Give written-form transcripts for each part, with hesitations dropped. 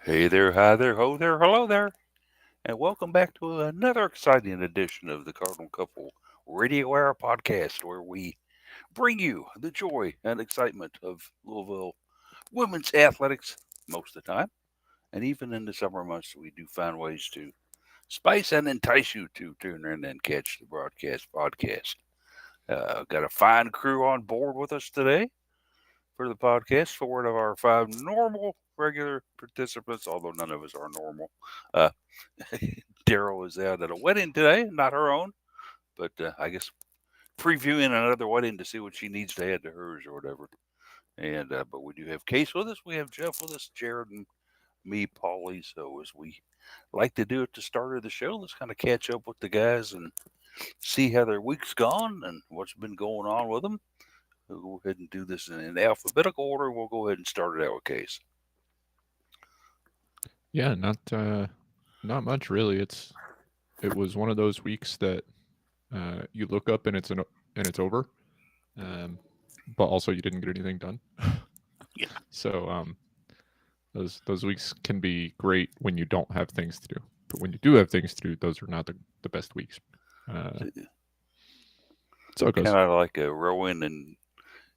Hey there, hi there, ho there, hello there, and welcome back to another exciting edition of the Cardinal Couple Radio Hour podcast, where we bring you the joy and excitement of Louisville women's athletics most of the time. And even in the summer months, we do find ways to spice and entice you to tune in and catch the broadcast podcast. Got a fine crew on board with us today for the podcast. Four of our five normal, regular participants, although none of us are normal. Uh, Daryl is out at a wedding today, not her own, but I guess previewing another wedding to see what she needs to add to hers or whatever. And but we do have Case with us. We have Jeff with us, Jared and me, Paulie. So as we like to do at the start of the show, let's kind of catch up with the guys and see how their week's gone and what's been going on with them. We'll go ahead and do this in alphabetical order. We'll go ahead and start it out with Case. Yeah, not much really. It was one of those weeks that you look up and it's over, but also you didn't get anything done. Yeah. So those weeks can be great when you don't have things to do, but when you do have things to do, those are not the best weeks. So it goes. Kind of like a rowing, and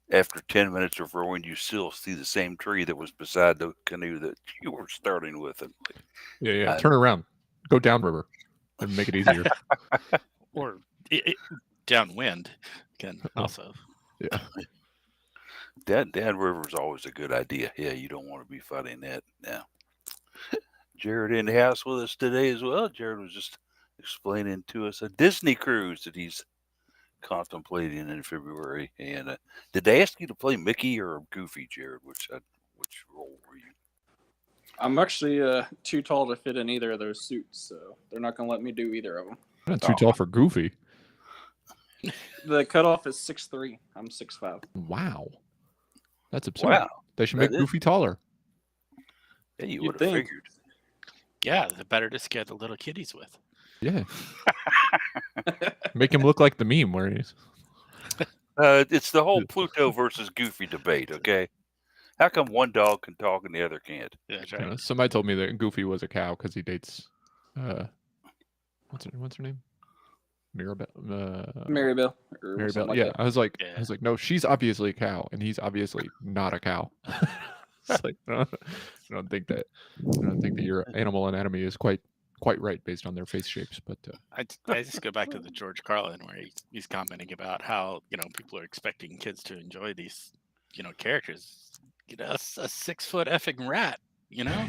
after 10 minutes of rowing, you still see the same tree that was beside the canoe that you were starting with. And Yeah. Turn around, go downriver, and make it easier. Or downwind can also. Yeah. Downriver is always a good idea. Yeah, you don't want to be fighting that now. Jared in the house with us today as well. Jared was just explaining to us a Disney cruise that he's contemplating in February. And did they ask you to play Mickey or Goofy, Jared? Which role were you? I'm actually too tall to fit in either of those suits, so they're not going to let me do either of them. I'm not too tall for Goofy. The cutoff is 6'3". I'm 6'5". Wow, that's absurd. Wow, They should make Goofy taller. Yeah, you You'd would have think. figured. Yeah, the better to scare the little kitties with. Yeah. Make him look like the meme where he's. It's the whole Pluto versus Goofy debate, okay? How come one dog can talk and the other can't? Yeah, that's right. Somebody told me that Goofy was a cow because he dates. What's her name? Maribel. Maribel. Maribel. Like Yeah, that. I was like, no, she's obviously a cow, and he's obviously not a cow. It's like, I don't think that your animal anatomy is quite right based on their face shapes. But I just go back to the George Carlin where he's commenting about how people are expecting kids to enjoy these characters. A 6 foot effing rat. Yeah.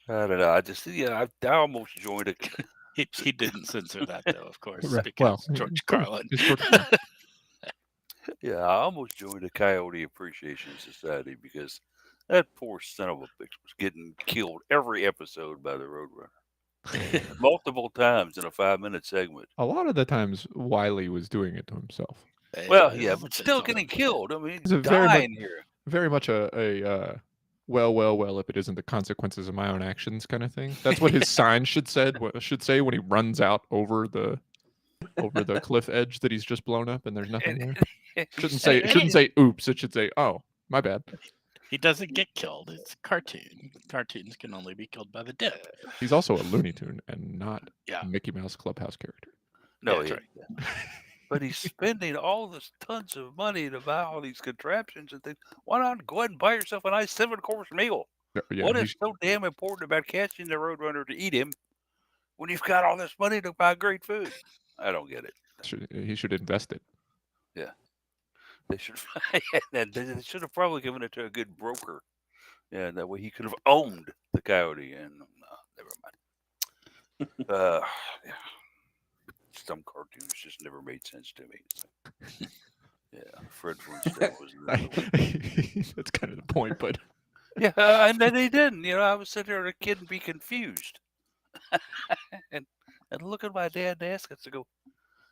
I don't know. I just, I almost joined a. He didn't censor that though, of course, Right. because George Carlin. Yeah, I almost joined a Coyote Appreciation Society because that poor son of a bitch was getting killed every episode by the Roadrunner. Multiple times in a 5-minute segment. A lot of the times, Wiley was doing it to himself. Well, yeah, but still getting killed. I mean, It's a dying here. Very much a well, if it isn't the consequences of my own actions kind of thing. That's what his sign should say when he runs out over the cliff edge that he's just blown up and there's nothing there. It shouldn't say oops, it should say, oh, my bad. He doesn't get killed. It's a cartoon. Cartoons can only be killed by the dead. He's also a Looney Tune and not a Mickey Mouse Clubhouse character. No, that's right. But he's spending all this tons of money to buy all these contraptions and things. Why not go ahead and buy yourself a nice 7-course meal? Yeah, What is so damn important about catching the Roadrunner to eat him when you've got all this money to buy great food? I don't get it. He should invest it. Yeah. They should they should have probably given it to a good broker. Yeah, that way he could have owned the coyote. And never mind. Yeah. Some cartoons just never made sense to me. So. Yeah, Fred Flintstone was another one. That's kind of the point, but yeah, and then he didn't. I was sitting there as a kid and be confused, and look at my dad and ask us to go,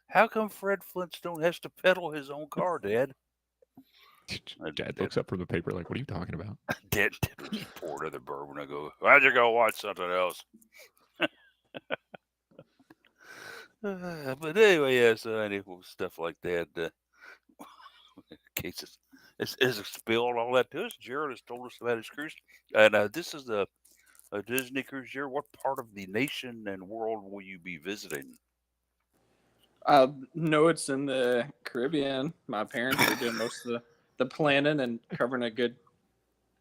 how come Fred Flintstone has to pedal his own car, Dad? Dad looks up from the paper like, what are you talking about? Dad was pour another bourbon. I go, why'd you go watch something else? But anyway, yeah, so stuff like that. Cases has spilled all that to us. Jared has told us about his cruise, and this is a Disney cruise. Jared, what part of the nation and world will you be visiting? No, it's in the Caribbean. My parents are doing most of the planning and covering a good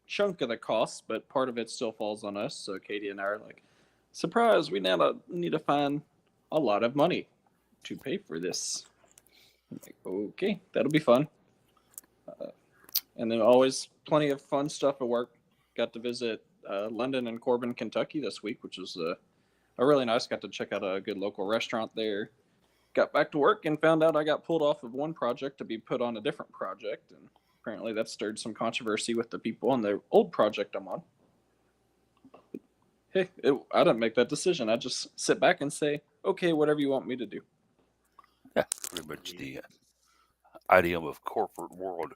chunk of the costs, but part of it still falls on us. So Katie and I are like, surprise, we now need to find a lot of money to pay for this. I'm like, okay, that'll be fun. And then always plenty of fun stuff at work. Got to visit London and Corbin, Kentucky this week, which was a really nice. Got to check out a good local restaurant there. Got back to work and found out I got pulled off of one project to be put on a different project, and apparently that stirred some controversy with the people on the old project I'm on. Hey, I didn't make that decision. I just sit back and say, okay, whatever you want me to do. Yeah, pretty much the idiom of corporate world.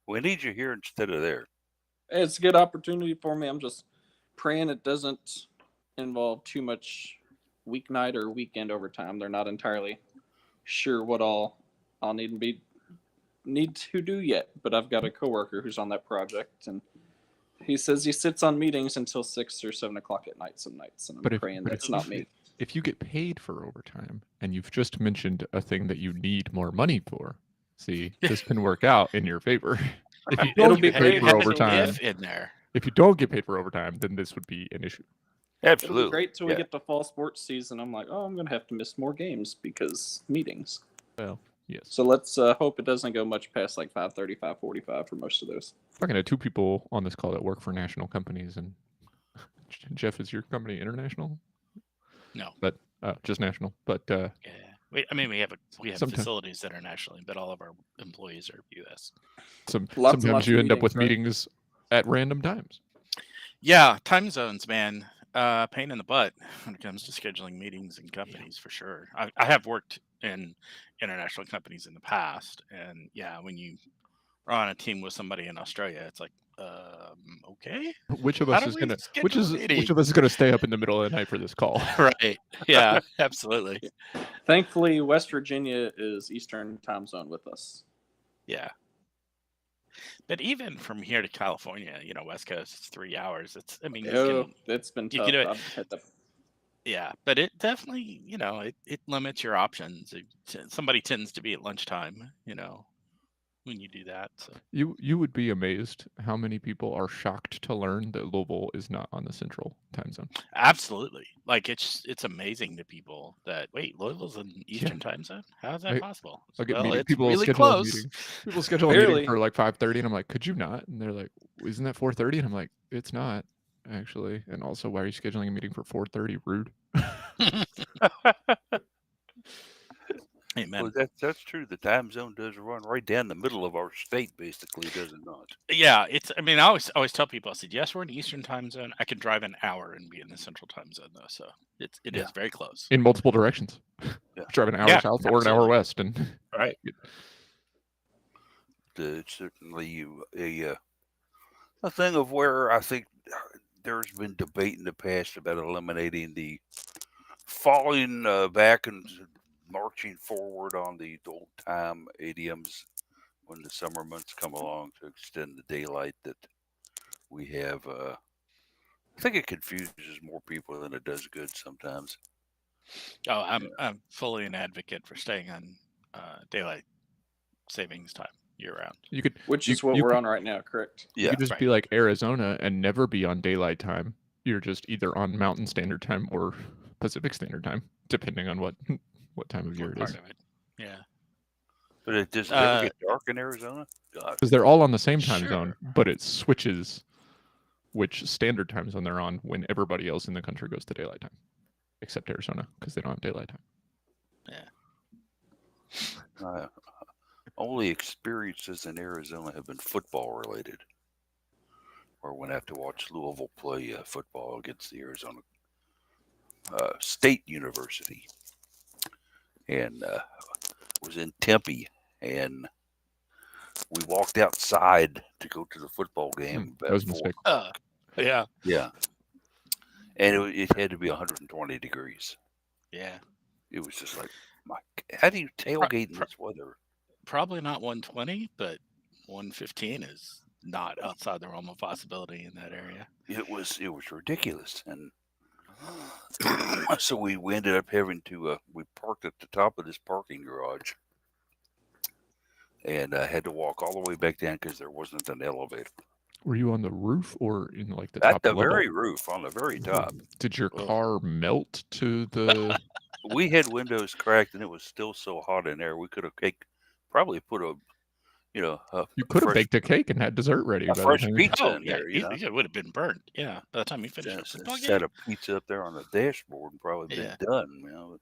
We need you here instead of there. It's a good opportunity for me. I'm just praying it doesn't involve too much weeknight or weekend overtime. They're not entirely sure what all I'll need to do yet, but I've got a coworker who's on that project, and he says he sits on meetings until 6 or 7 o'clock at night some nights, and I'm praying that's not me. If you get paid for overtime, and you've just mentioned a thing that you need more money for, see, this can work out in your favor. If you don't get paid for overtime, if you don't get paid for overtime, then this would be an issue. Absolutely. It'll be great till we get to fall sports season. I'm like, oh, I'm going to have to miss more games because meetings. Well, yes. So let's hope it doesn't go much past like 5:30, 5:45 for most of those. Talking to two people on this call that work for national companies, and Jeff, is your company international? No, but just national. But yeah, we have facilities internationally, but all of our employees are U.S. Sometimes you end up with meetings at random times. Yeah, time zones, man. Pain in the butt when it comes to scheduling meetings and companies, for sure. I have worked in international companies in the past, and yeah, when you are on a team with somebody in Australia, it's like, okay. Which of us is gonna stay up in the middle of the night for this call? Right. Yeah, absolutely. Thankfully, West Virginia is Eastern time zone with us. Yeah. But even from here to California, West Coast, it's 3 hours. It's been tough. Yeah, but it definitely, it limits your options. Somebody tends to be at lunchtime, when you do that. So. You would be amazed how many people are shocked to learn that Louisville is not on the central time zone. Absolutely. Like it's amazing to people that Louisville's in Eastern time zone. How is that possible? It's people really close. People schedule a meeting for like 5:30, and I'm like, could you not? And they're like, isn't that 4:30? And I'm like, it's not actually. And also, why are you scheduling a meeting for 4:30? Rude. Amen. Well, that's true. The time zone does run right down the middle of our state, basically, does it not? Yeah, I always tell people, I said, yes, we're in the Eastern time zone. I could drive an hour and be in the Central time zone, though. So it is very close. In multiple directions. Yeah. Drive an hour south or an hour west. And right. It's certainly a thing of where I think there's been debate in the past about eliminating the falling back and marching forward on the old time idioms when the summer months come along to extend the daylight that we have. I think it confuses more people than it does good sometimes. Oh, I'm fully an advocate for staying on daylight savings time year round. Which is what we're on right now, correct? Yeah, you could just be like Arizona and never be on daylight time. You're just either on Mountain Standard Time or Pacific Standard Time, depending on what time of year it is. Yeah. But it does never get dark in Arizona? Because they're all on the same time zone, but it switches which standard time zone they're on when everybody else in the country goes to daylight time, except Arizona, because they don't have daylight time. Yeah. Only experiences in Arizona have been football related, or when I have to watch Louisville play football against the Arizona State University, and was in Tempe, and we walked outside to go to the football game. That was a mistake. Yeah. Yeah. And it had to be 120 degrees. Yeah. It was just like, how do you tailgate in this weather? Probably not 120, but 115 is not outside the realm of possibility in that area. It was ridiculous, and so we ended up having to we parked at the top of this parking garage, and I had to walk all the way back down because there wasn't an elevator. Were you on the roof or in like the At top the level? very roof, on the very top. Did your car melt to the? We had windows cracked, and it was still so hot in there. We could have probably put a, you could have baked a cake and had dessert ready. A fresh pizza in yeah, there. It would have been burnt. Yeah, by the time you finished, set a pizza up there on the dashboard and probably been done.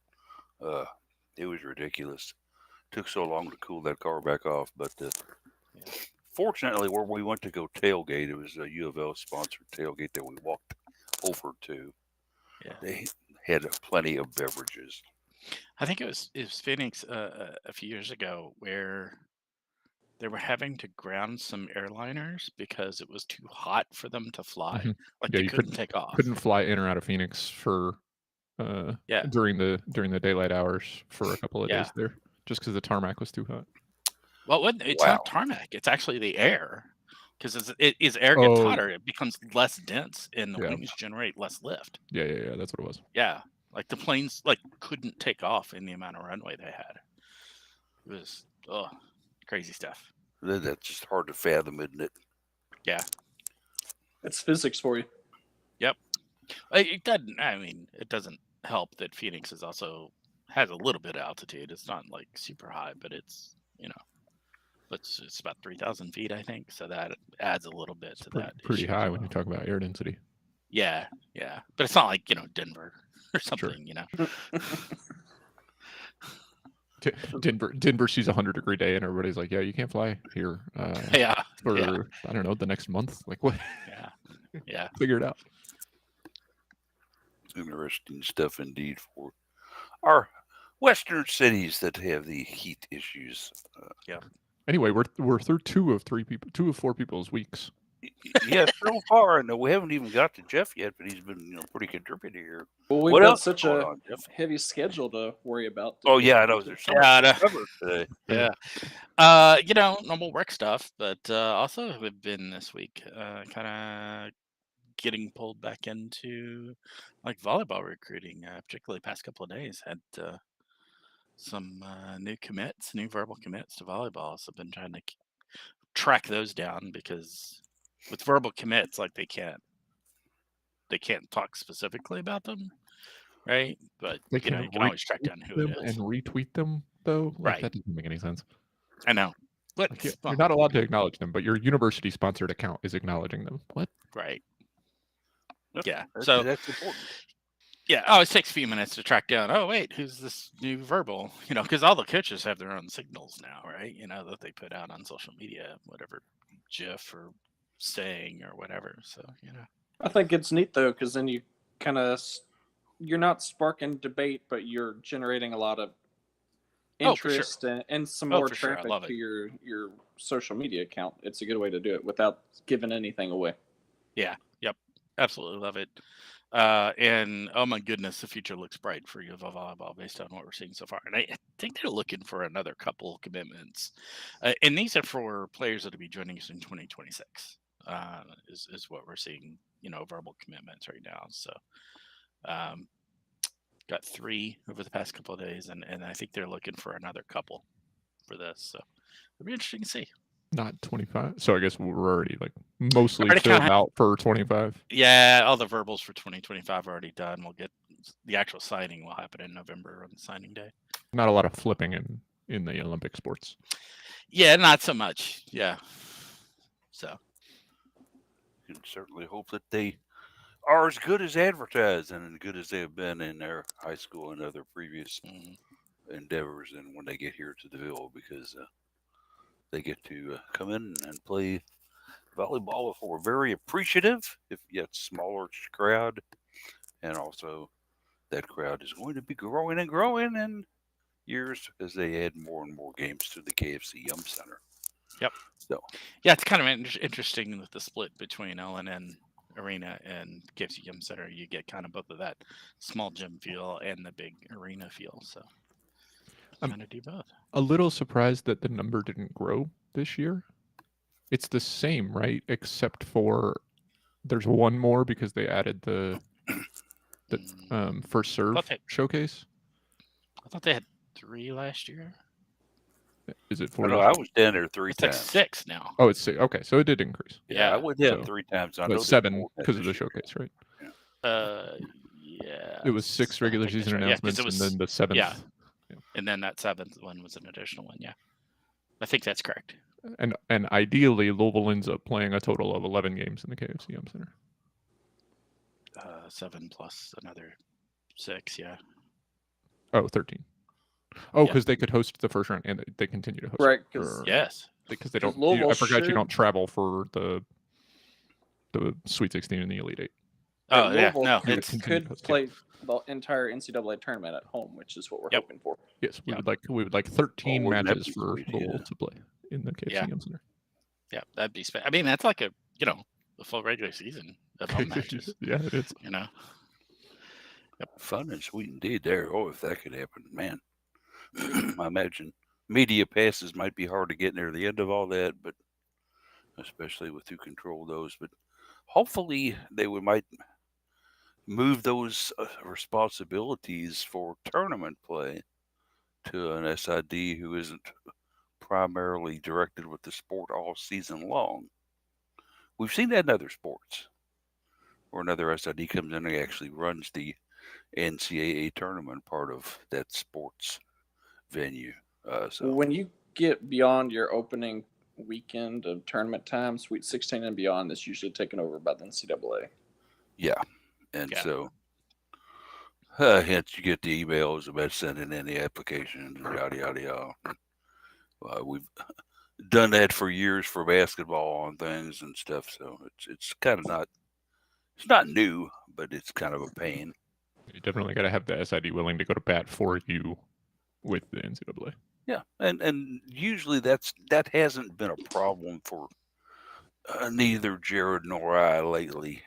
It was ridiculous. Took so long to cool that car back off, but fortunately, where we went to go tailgate, it was a UofL sponsored tailgate that we walked over to. Yeah. They had plenty of beverages. I think it was Phoenix a few years ago where they were having to ground some airliners because it was too hot for them to fly. Mm-hmm. Like they couldn't take off. Couldn't fly in or out of Phoenix for during the daylight hours for a couple of days there, just because the tarmac was too hot. Well, it's not tarmac; it's actually the air, because as air gets hotter, it becomes less dense, and the wings generate less lift. Yeah, that's what it was. Yeah, like the planes couldn't take off in the amount of runway they had. It was crazy stuff. That's just hard to fathom, isn't it? Yeah, it's physics for you. Yep. It doesn't. I mean, it doesn't help that Phoenix has a little bit of altitude. It's not like super high, but it's it's about 3,000 feet, I think. So that adds a little bit to that. Pretty high when you talk about air density. Yeah, but it's not like Denver or something, Denver sees 100-degree day and everybody's like, yeah, you can't fly here. For I don't know, the next month. Like what? Yeah. Figure it out. Interesting stuff indeed for our western cities that have the heat issues. Anyway, we're through two of four people's weeks. Yeah, so far, and we haven't even got to Jeff yet, but he's been pretty contributing here. Well, we've got such a heavy schedule to worry about. Oh yeah, I know. There's so much to cover today. Yeah, normal work stuff, but also have been this week kind of getting pulled back into like volleyball recruiting, particularly the past couple of days. Had some new verbal commits to volleyball, so I've been trying to track those down, because with verbal commits, like they can't talk specifically about them, right? But you can always track down who it is and retweet them, though. Right? That doesn't make any sense. I know. But you're not allowed to acknowledge them, but your university sponsored account is acknowledging them. What? Right. Yep. Yeah. So that's important. Yeah. It takes a few minutes to track down. Oh, wait, who's this new verbal? Because all the coaches have their own signals now, right? That they put out on social media, whatever GIF or saying or whatever. So, I think it's neat though, because then you you're not sparking debate, but you're generating a lot of interest and some more traffic to your social media account. It's a good way to do it without giving anything away. Yeah. Yep. Absolutely love it. And oh my goodness, the future looks bright for UofL volleyball based on what we're seeing so far. And I think they're looking for another couple commitments, and these are for players that will be joining us in 2026. Is what we're seeing, verbal commitments right now. So, got 3 over the past couple of days, and I think they're looking for another couple for this. So it'll be interesting to see. Not 25. So I guess we're already mostly filled out for 25. Yeah, all the verbals for 2025 are already done. We'll get the actual signing will happen in November on the signing day. Not a lot of flipping in the Olympic sports. Yeah, not so much. Yeah. So you can certainly hope that they are as good as advertised and as good as they have been in their high school and other previous endeavors, and when they get here to the Ville, because they get to come in and play volleyball for a very appreciative, if yet smaller crowd. And also, that crowd is going to be growing and growing in years as they add more and more games to the KFC Yum Center. Yep. So, yeah, it's kind of interesting with the split between LNN Arena and KFC Yum Center. You get kind of both of that small gym feel and the big arena feel. So, kind of do both. A little surprised that the number didn't grow this year. It's the same, right? Except for there's one more because they added the first serve showcase. I thought they had 3 last year. Is it 4? No, I was down there 3 times. It's like 6 now. Oh, it's 6. Okay, so it did increase. Yeah, I went down 3 times. I know 7 because of the showcase, right? Yeah. It was 6 regular season announcements, and then the 7th. Yeah. And then that 7th one was an additional one. Yeah, I think that's correct. And ideally, Louisville ends up playing a total of 11 games in the KFC Center. 7 plus another 6. Yeah. Oh, 13. Oh, because they could host the first round, and they continue to host. Right. Yes. Because they don't. I forgot you don't travel for the Sweet 16 and the Elite 8. Oh, yeah. No, it could play the entire NCAA tournament at home, which is what we're hoping for. Yes, we would like 13 matches for Louisville to play in the KFC Center. Yeah, that'd be. I mean, that's like a the full regular season of home matches. Yeah, it is. Fun and sweet indeed. There. Oh, if that could happen, man. I imagine media passes might be hard to get near the end of all that, but especially with who control those. But hopefully they might move those responsibilities for tournament play to an SID who isn't primarily directed with the sport all season long. We've seen that in other sports, where another SID comes in and actually runs the NCAA tournament part of that sports venue. So when you get beyond your opening weekend of tournament time, Sweet 16 and beyond, it's usually taken over by the NCAA. Yeah, and so hence you get the emails about sending in the applications and yada yada yada. We've done that for years for basketball on things and stuff, so it's kind of not new, but it's kind of a pain. You definitely got to have the SID willing to go to bat for you with the NCAA. Yeah, and usually that hasn't been a problem for neither Jared nor I lately.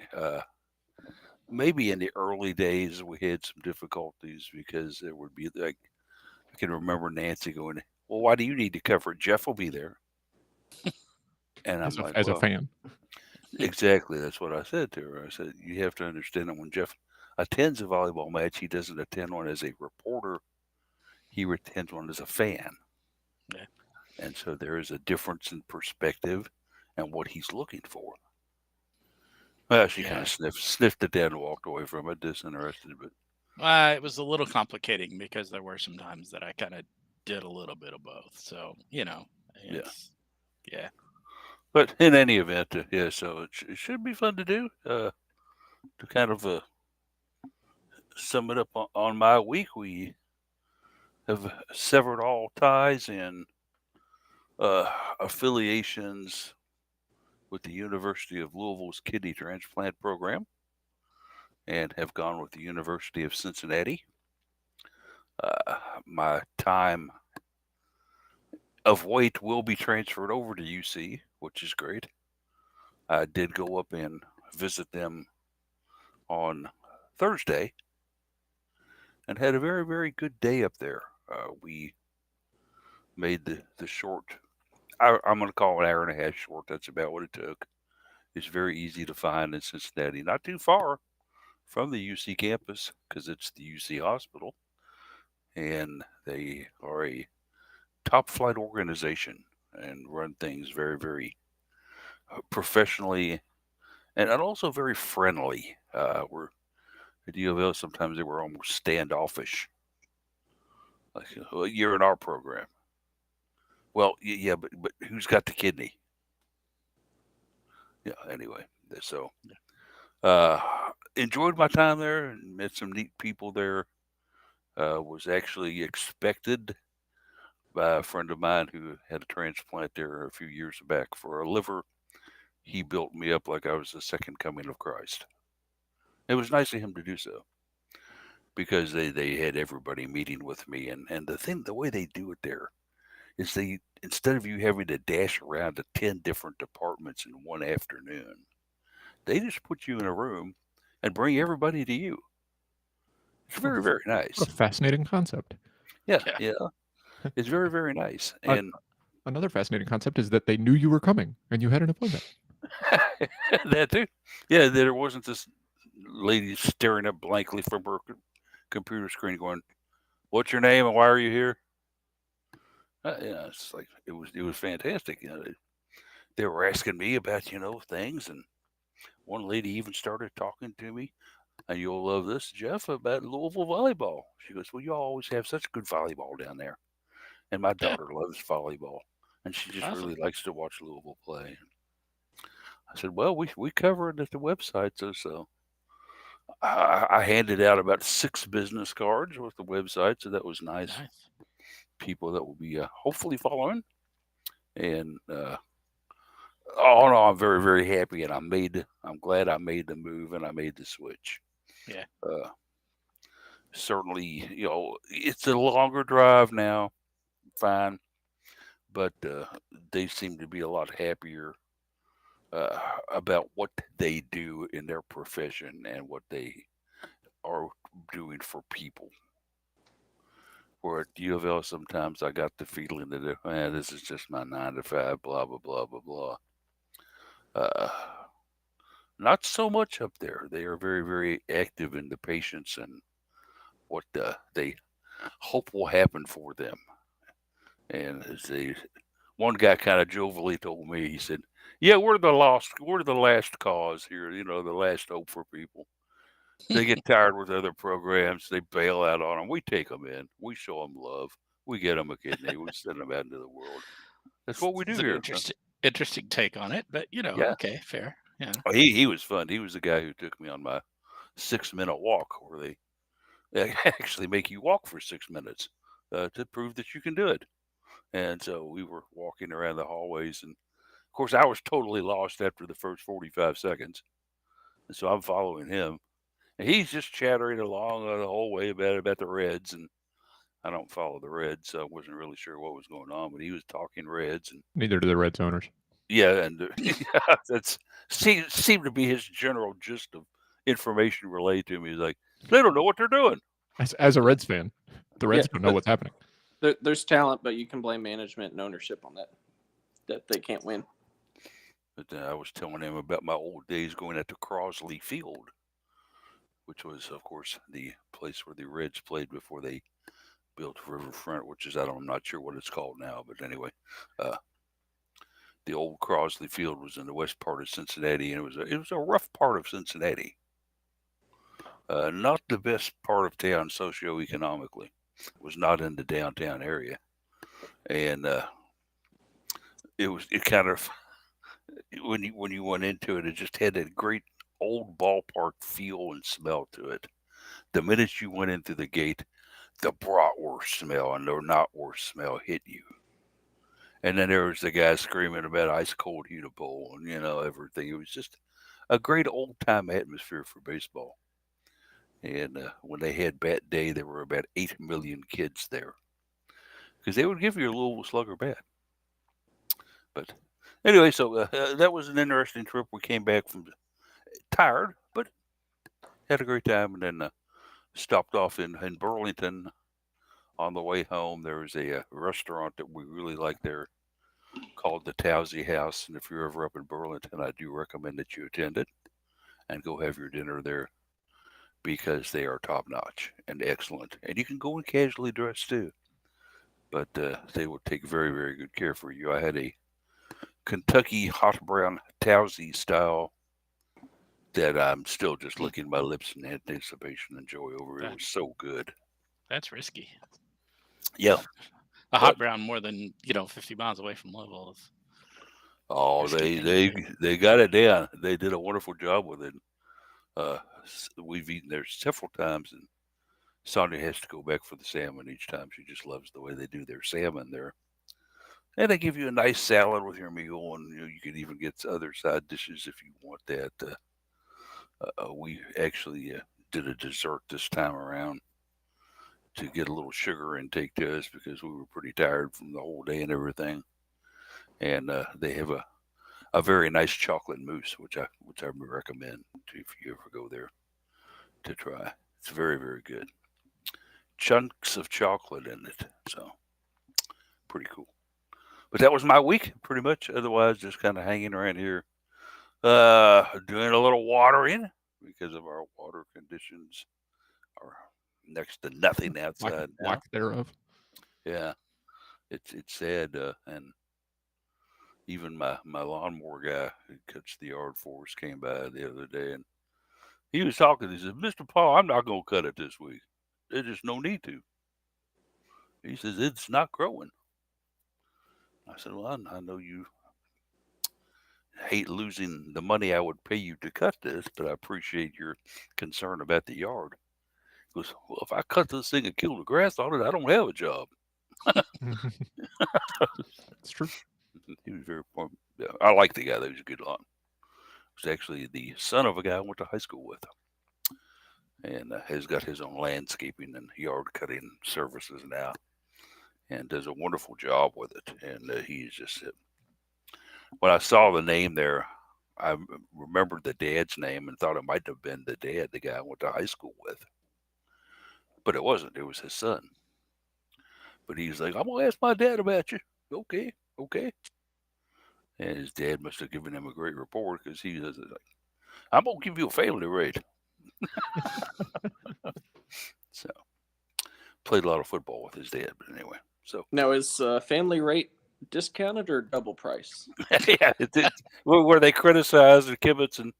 Maybe in the early days we had some difficulties because there would be like I can remember Nancy going, "Well, why do you need to cover it? Jeff will be there." And I'm as a fan. Exactly, that's what I said to her. I said, "You have to understand that when Jeff attends a volleyball match, he doesn't attend one as a reporter. He attends one as a fan." Yeah. And so there is a difference in perspective and what he's looking for. Well, she kind of sniffed it down and walked away from it, disinterested. But it was a little complicating because there were some times that I kind of did a little bit of both. So yeah. But in any event, so it should be fun to do. To kind of sum it up on my week, we have severed all ties and affiliations with the University of Louisville's kidney transplant program and have gone with the University of Cincinnati. My time of weight will be transferred over to UC, which is great. I did go up and visit them on Thursday and had a very, very good day up there. We made the short, I'm going to call it an hour and a half short. That's about what it took. It's very easy to find in Cincinnati, not too far from the UC campus because it's the UC hospital. And they are a top flight organization and run things very, very professionally and also very friendly. We're at UofL, sometimes they were almost standoffish. Like, well, you're in our program. Well, yeah, but who's got the kidney? Yeah, anyway, so enjoyed my time there and met some neat people there. Was actually expected by a friend of mine who had a transplant there a few years back for a liver. He built me up like I was the second coming of Christ. It was nice of him to do so because they had everybody meeting with me. And the way they do it there is instead of you having to dash around to 10 different departments in one afternoon, they just put you in a room and bring everybody to you. It's very, very nice. What a fascinating concept. Yeah. It's very, very nice. And another fascinating concept is that they knew you were coming and you had an appointment. That too. Yeah, there wasn't this lady staring up blankly from her computer screen going, "What's your name and why are you here?" Yeah, it's like it was fantastic. They were asking me about things, and one lady even started talking to me. And you'll love this, Jeff, about Louisville volleyball. She goes, "Well, you always have such good volleyball down there." And my Yeah, daughter loves volleyball, and she just awesome. really likes to watch Louisville play. I said, "Well, we cover it at the website, so I handed out about 6 business cards with the website, so that was nice. Nice. People that will be hopefully following, and oh no, I'm very very happy, and I'm glad I made the move and I made the switch. Yeah. Uh, Certainly, it's a longer drive now, fine, but they seem to be a lot happier about what they do in their profession and what they are doing for people. Where at UofL, sometimes I got the feeling that this is just my 9 to 5, blah blah blah blah blah. Uh, Not so much up there. They are very very active in the patients and what they hope will happen for them. And as they one guy kind of jovially told me, he said, "Yeah, we're the last cause here. The last hope for people. They get tired with other programs, they bail out on them. We take them in, we show them love, we get them a kidney, we send them out into the world. That's what we do It's an here." interesting take on it, but Yeah, okay, fair. Yeah. he was fun. He was the guy who took me on my 6 minute walk, where they actually make you walk for 6 minutes to prove that you can do it. And so we were walking around the hallways, and of course, I was totally lost after the first 45 seconds. And so I'm following him. And he's just chattering along the whole way about the Reds. And I don't follow the Reds, so I wasn't really sure what was going on. But he was talking Reds. And Neither do the Reds owners. yeah, and yeah, that's seemed to be his general gist of information relayed to me. He's like, they don't know what they're doing. As a Reds fan, the Reds don't know what's happening. There's talent, but you can blame management and ownership on that they can't win. But I was telling him about my old days going out to Crosley Field, which was, of course, the place where the Reds played before they built Riverfront, which is, I'm not sure what it's called now, but anyway, uh, the old Crosley Field was in the west part of Cincinnati, and it was a rough part of Cincinnati, not the best part of town socioeconomically. It was not in the downtown area, and it kind of when you went into it, it just had that great old ballpark feel and smell to it. The minute you went into the gate, the bratwurst smell and the knotwurst smell hit you. And then there was the guy screaming about ice cold Huda Bowl and everything. It was just a great old time atmosphere for baseball. And when they had bat day, there were about 8 million kids there because they would give you a Louisville Slugger bat. But anyway, so that was an interesting trip. We came back from tired, but had a great time, and then stopped off in Burlington. On the way home, there was a restaurant that we really like there called the Towsey House. And if you're ever up in Burlington, I do recommend that you attend it and go have your dinner there because they are top notch and excellent. And you can go in casually dressed too, but they will take very, very good care for you. I had a Kentucky hot brown Towsey style that I'm still just licking my lips in anticipation and joy over. It was so good. That's risky. Yeah. A hot brown more than 50 miles away from Louisville is. Oh, they got it down. They did a wonderful job with it. We've eaten there several times, and Sonia has to go back for the salmon each time. She just loves the way they do their salmon there. And they give you a nice salad with your meal, and you can even get other side dishes if you want that. We actually did a dessert this time around to get a little sugar intake to us because we were pretty tired from the whole day and everything. And they have a very nice chocolate mousse, which I recommend if you ever go there to try. It's very very good. Chunks of chocolate in it, so pretty cool. But that was my week, pretty much. Otherwise, just kind of hanging around here, doing a little watering because of our water conditions are next to nothing outside now. Lack thereof. Yeah, it's sad, and even my lawnmower guy who cuts the yard for us came by the other day, and he was talking. He said, "Mr. Paul, I'm not going to cut it this week. There's just no need to." He says, "It's not growing." I said, "Well, I know you hate losing the money I would pay you to cut this, but I appreciate your concern about the yard." He goes, "Well, if I cut this thing and kill the grass on it, I don't have a job." It's true. He was very. Yeah, I like the guy. That was a good lawn. He was actually the son of a guy I went to high school with, and has got his own landscaping and yard cutting services now, and does a wonderful job with it. And he's just when I saw the name there, I remembered the dad's name and thought it might have been the dad, the guy I went to high school with, but it wasn't. It was his son. But he's like, "I'm gonna ask my dad about you." Okay, okay. And his dad must have given him a great report because he was like, "I'm gonna give you a family rate." So played a lot of football with his dad, but anyway. So now is family rate discounted or double price? yeah, where they criticize the kibitz and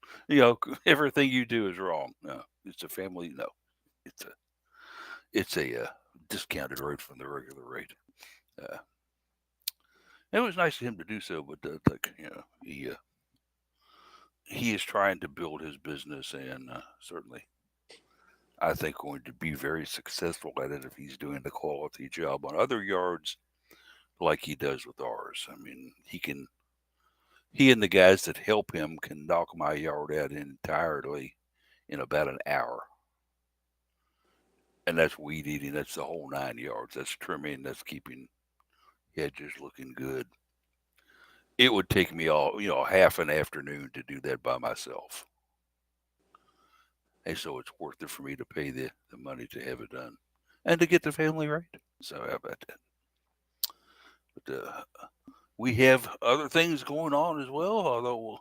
everything you do is wrong. No, it's a family. No, it's a discounted rate from the regular rate. It was nice of him to do so, but he is trying to build his business, and certainly, I think, going to be very successful at it if he's doing the quality job on other yards like he does with ours. I mean, he and the guys that help him can knock my yard out entirely in about an hour. And that's weed eating. That's the whole 9 yards. That's trimming. That's keeping hedges looking good. It would take me half an afternoon to do that by myself. And so it's worth it for me to pay the money to have it done and to get the family right. So how about that? But we have other things going on as well. Although,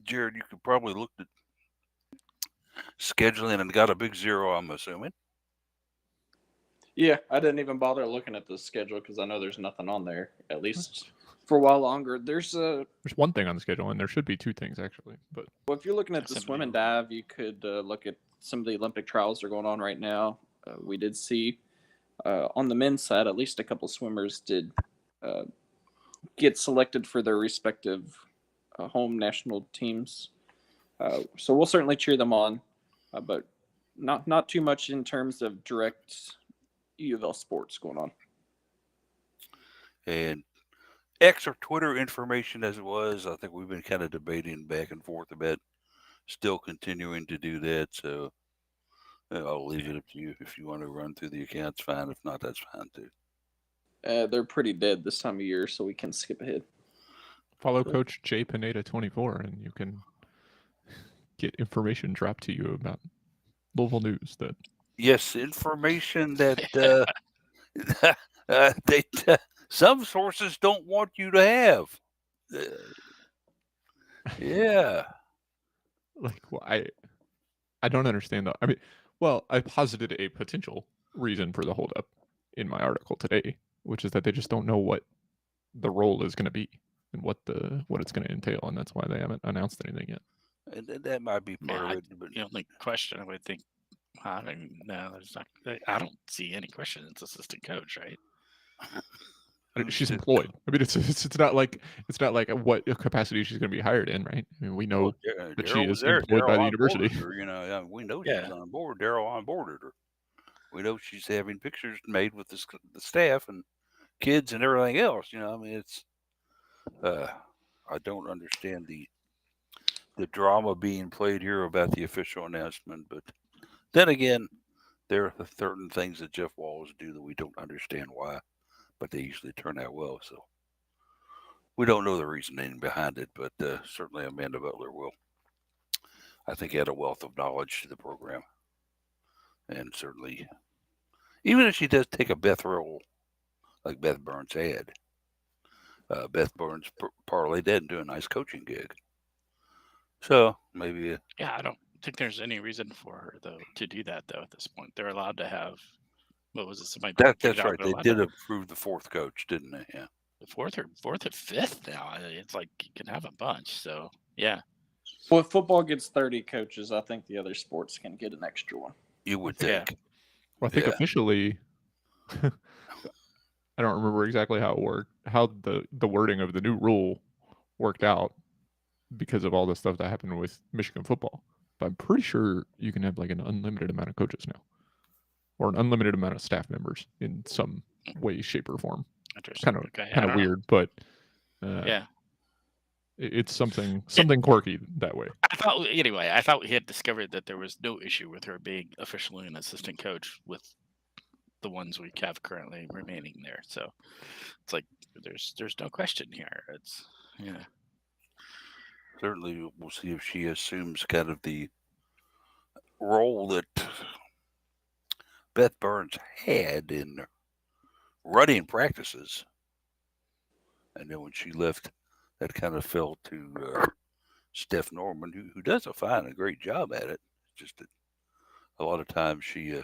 Jared, you could probably look at scheduling and got a big zero, I'm assuming. Yeah, I didn't even bother looking at the schedule because I know there's nothing on there, at least for a while longer. There's one thing on the schedule, and there should be two things actually. But well, if you're looking at the swim and dive, you could look at some of the Olympic trials that are going on right now. We did see on the men's side, at least a couple swimmers did get selected for their respective home national teams. So we'll certainly cheer them on, but not too much in terms of direct UofL sports going on. And X or Twitter information as it was, I think we've been kind of debating back and forth about still continuing to do that. So I'll leave it up to you. If you want to run through the accounts, fine. If not, that's fine too. They're pretty dead this time of year, so we can skip ahead. Follow Coach J Pineda 24, and you can get information dropped to you about Louisville news. That yes, information that some sources don't want you to have. Yeah. Like, well, I don't understand that. I mean, well, I posited a potential reason for the holdup in my article today, which is that they just don't know what the role is going to be and what it's going to entail, and that's why they haven't announced anything yet. And that might be part of it. But the only question I would think, I don't see any question. It's assistant coach, right? She's employed. I mean, it's not like what capacity she's going to be hired in, right? I mean, we know that she is employed by the university. Her, we know she's on board. Daryl onboarded her. We know she's having pictures made with the staff and kids and everything else. I mean, it's. I don't understand the drama being played here about the official announcement, but then again, there are certain things that Jeff Walls do that we don't understand why, but they usually turn out well. So we don't know the reasoning behind it, but certainly Amanda Butler will, I think, add a wealth of knowledge to the program. And certainly, even if she does take a Beth role like Beth Burns had, Beth Burns parlayed that into a nice coaching gig. So maybe. Yeah, I don't think there's any reason for her though to do that though. At this point, they're allowed to have. What was it? Somebody That's right. They did approve the fourth coach, didn't they? Yeah. The fourth or fifth now. It's like you can have a bunch. So yeah. Well, if football gets 30 coaches, I think the other sports can get an extra one. You would think. Yeah. Well, I think officially, I don't remember exactly how it worked, how the wording of the new rule worked out because of all the stuff that happened with Michigan football. But I'm pretty sure you can have like an unlimited amount of coaches now, or an unlimited amount of staff members in some way, shape, or form. Interesting. Kind of weird, but yeah, it's something quirky that way. I thought we had discovered that there was no issue with her being officially an assistant coach with the ones we have currently remaining there. So it's like there's no question here. It's Certainly, we'll see if she assumes kind of the role that Beth Burns had in running practices. And then when she left, that kind of fell to Steph Norman, who does a fine and great job at it. Just that a lot of times she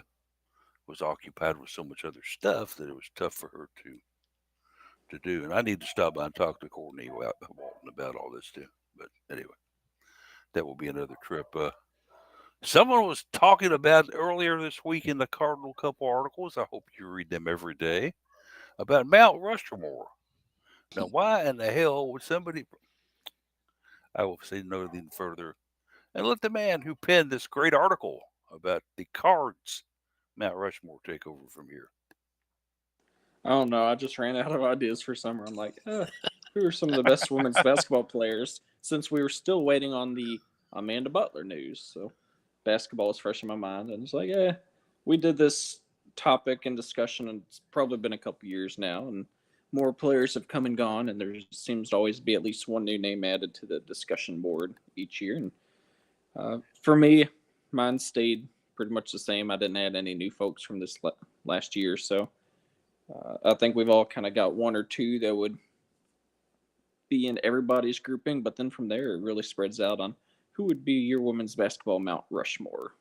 was occupied with so much other stuff that it was tough for her to do. And I need to stop by and talk to Courtney Walton about all this too. But anyway, that will be another trip. Someone was talking about earlier this week in the Cardinal couple articles. I hope you read them every day about Mount Rushmore. Now, why in the hell would somebody? I will say nothing further, and let the man who penned this great article about the Cards Mount Rushmore take over from here. I don't know. I just ran out of ideas for summer. I'm like, who are some of the best women's basketball players? Since we were still waiting on the Amanda Butler news, so basketball was fresh in my mind, and it's like, we did this topic and discussion, and it's probably been a couple years now, and more players have come and gone, and there seems to always be at least one new name added to the discussion board each year. And for me, mine stayed pretty much the same. I didn't add any new folks from this last year, so I think we've all kind of got one or two that would be in everybody's grouping, but then from there it really spreads out on who would be your women's basketball Mount Rushmore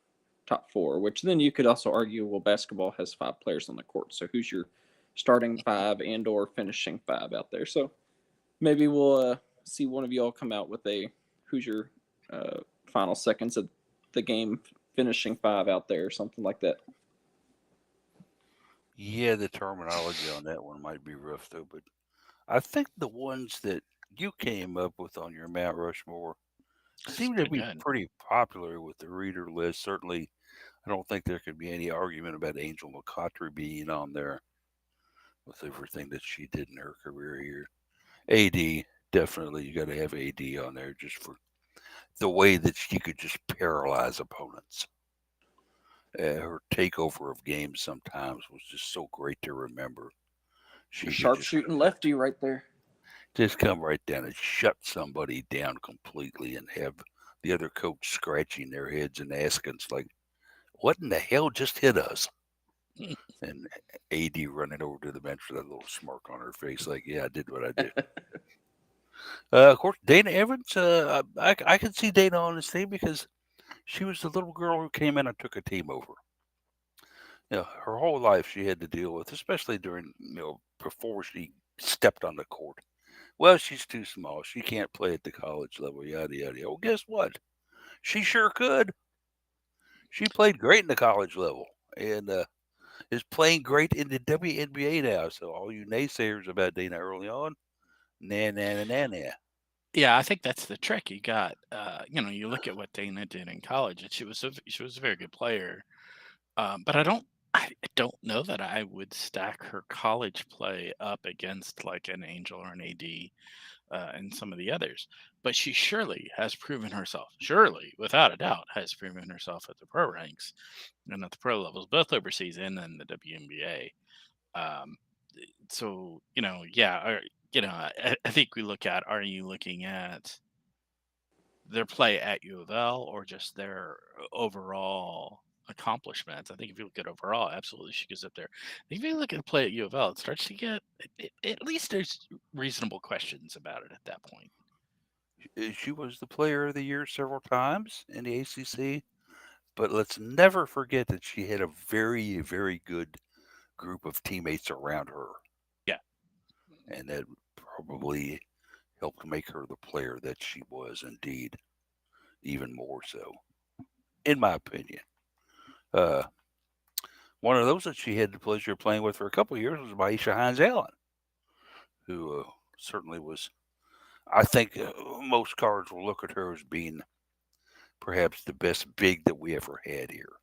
top four, which then you could also argue, well, basketball has 5 players on the court, so who's your starting 5 and or finishing 5 out there? So maybe we'll see one of y'all come out with who's your final seconds of the game finishing 5 out there or something like that. Yeah, the terminology on that one might be rough though, but I think the ones that you came up with on your Mount Rushmore seem to be pretty popular with the reader list. Certainly, I don't think there could be any argument about Angel McCoughtry being on there with everything that she did in her career here. AD, definitely, you got to have AD on there just for the way that she could just paralyze opponents. Her takeover of games sometimes was just so great to remember. She sharpshooting lefty right there. Just come right down and shut somebody down completely and have the other coach scratching their heads and asking, like, what in the hell just hit us? And AD running over to the bench with that little smirk on her face, like, yeah, I did what I did. Of course, Dana Evans, I can see Dana on this team because she was the little girl who came in and took a team over. Her whole life she had to deal with, especially during, before she stepped on the court. Well, she's too small. She can't play at the college level, yada, yada. Well, guess what? She sure could. She played great in the college level and is playing great in the WNBA now. So all you naysayers about Dana early on, nah. Yeah, I think that's the trick. You got, you look at what Dana did in college, and she was a very good player. But I don't know that I would stack her college play up against like an Angel or an AD and some of the others. But she surely has proven herself. Surely, without a doubt, has proven herself at the pro ranks and at the pro levels, both overseas and in the WNBA. So I think we look at, are you looking at their play at UofL or just their overall accomplishments. I think if you look at overall, absolutely she goes up there. If you look at play at UofL, it starts to get at least there's reasonable questions about it at that point. She was the player of the year several times in the ACC, but let's never forget that she had a very, very good group of teammates around her. Yeah. And that probably helped make her the player that she was indeed, even more so, in my opinion. One of those that she had the pleasure of playing with for a couple of years was Maisha Hines-Allen, who certainly was, I think most cards will look at her as being perhaps the best big that we ever had here.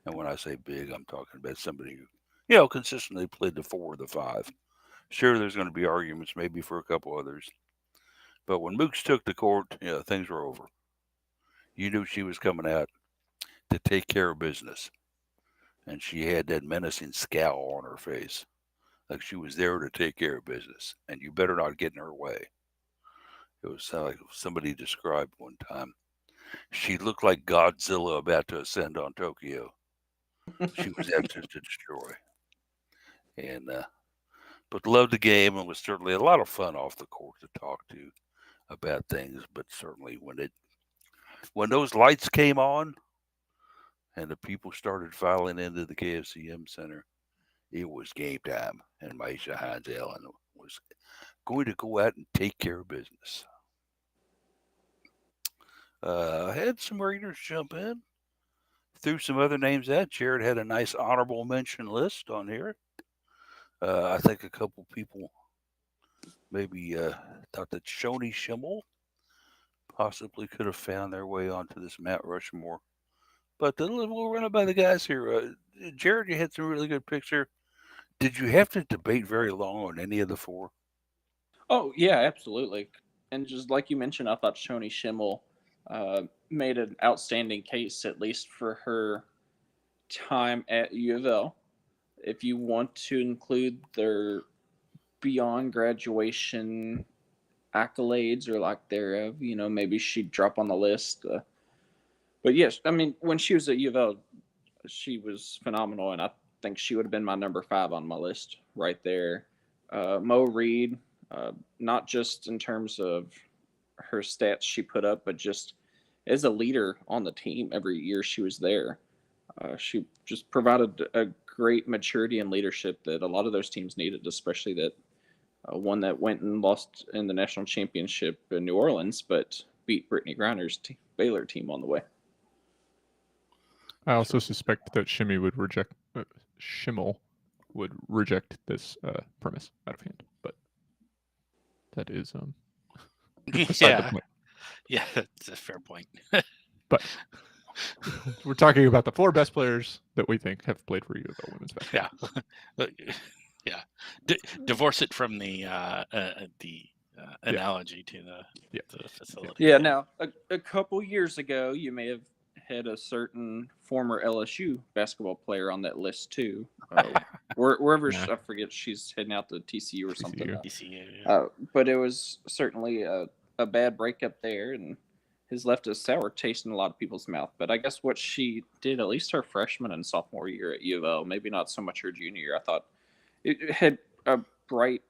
And when I say big, I'm talking about somebody who, consistently played the 4 or the 5. Sure, there's going to be arguments maybe for a couple others. But when Mooks took the court, things were over. You knew she was coming out to take care of business. And she had that menacing scowl on her face, like she was there to take care of business, and you better not get in her way. It was like somebody described one time. She looked like Godzilla about to ascend on Tokyo. She was out to destroy. And but loved the game and was certainly a lot of fun off the court to talk to about things. But certainly when those lights came on and the people started filing into the KFCM Center, it was game time, and Maisha Hines-Allen was going to go out and take care of business. I had some readers jump in, threw some other names out. Jared had a nice honorable mention list on here. I think a couple people maybe thought that Shoni Schimmel possibly could have found their way onto this Mount Rushmore. But we'll run it by the guys here. Jared, you had some really good picks here. Did you have to debate very long on any of the 4? Oh, yeah, absolutely. And just like you mentioned, I thought Shoni Schimmel made an outstanding case, at least for her time at UofL. If you want to include their beyond graduation accolades or lack thereof, maybe she'd drop on the list. But yes, I mean, when she was at UofL, she was phenomenal, and I think she would have been my number 5 on my list right there. Mo Reed, not just in terms of her stats she put up, but just as a leader on the team every year she was there. She just provided a great maturity and leadership that a lot of those teams needed, especially that one that went and lost in the national championship in New Orleans, but beat Brittany Griner's Baylor team on the way. I also suspect that Schimmel would reject this premise out of hand, but that is beside the point. Yeah, that's a fair point. But we're talking about the 4 best players that we think have played for UofL women's basketball. Yeah. Divorce it from the analogy to the facility. Yeah. Now, a couple years ago, you may have had a certain former LSU basketball player on that list too. Wherever I forget, she's heading out to TCU or something. TCU. Yeah. But it was certainly a bad breakup there, and has left a sour taste in a lot of people's mouth. But I guess what she did, at least her freshman and sophomore year at UofL, maybe not so much her junior year, I thought it had a bright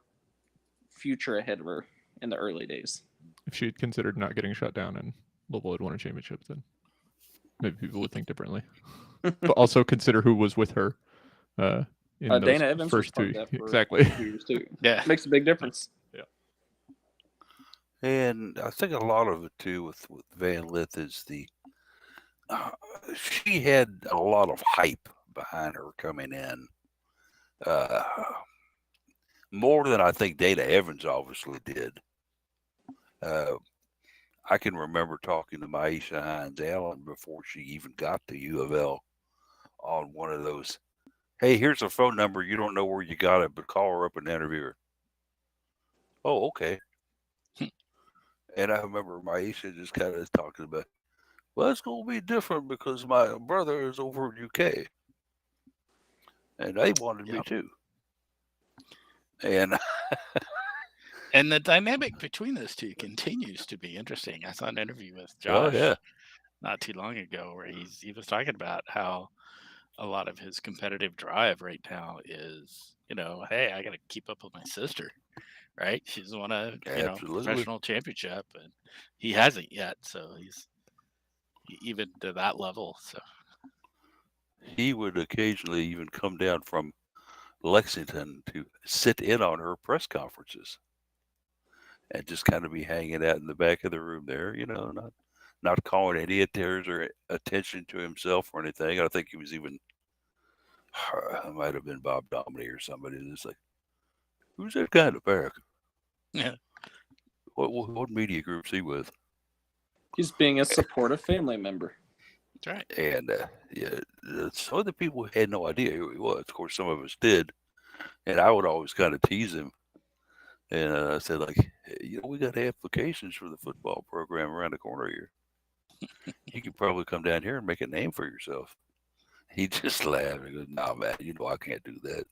future ahead of her in the early days. If she had considered not getting shut down and Louisville had won a championship, then maybe people would think differently. But also consider who was with her in those Dana Evans first 2 exactly. Years too. Yeah, makes a big difference. Yeah. And I think a lot of it too with Van Lith is she had a lot of hype behind her coming in, more than I think Dana Evans obviously did. I can remember talking to Maisha Hines-Allen before she even got to UofL on one of those, hey, here's a phone number. You don't know where you got it, but call her up and interview her. Oh, okay. And I remember Maisha just kind of talking about, well, it's going to be different because my brother is over in UK. And they wanted me too. And the dynamic between those two continues to be interesting. I saw an interview with Josh not too long ago where he was talking about how a lot of his competitive drive right now is, hey, I got to keep up with my sister, right? She's won a professional championship, and he hasn't yet, so he's even to that level. So he would occasionally even come down from Lexington to sit in on her press conferences and just kind of be hanging out in the back of the room there, not calling any attention to himself or anything. I think he was even, it might have been Bob Dominy or somebody that's like, who's that guy in the back? Yeah. What media group's he with? He's being a supportive family member. That's right. And some of the people had no idea who he was. Of course, some of us did. And I would always kind of tease him. And I said, like, hey, we got applications for the football program around the corner here. You could probably come down here and make a name for yourself. He just laughed and goes, "Nah, man, I can't do that."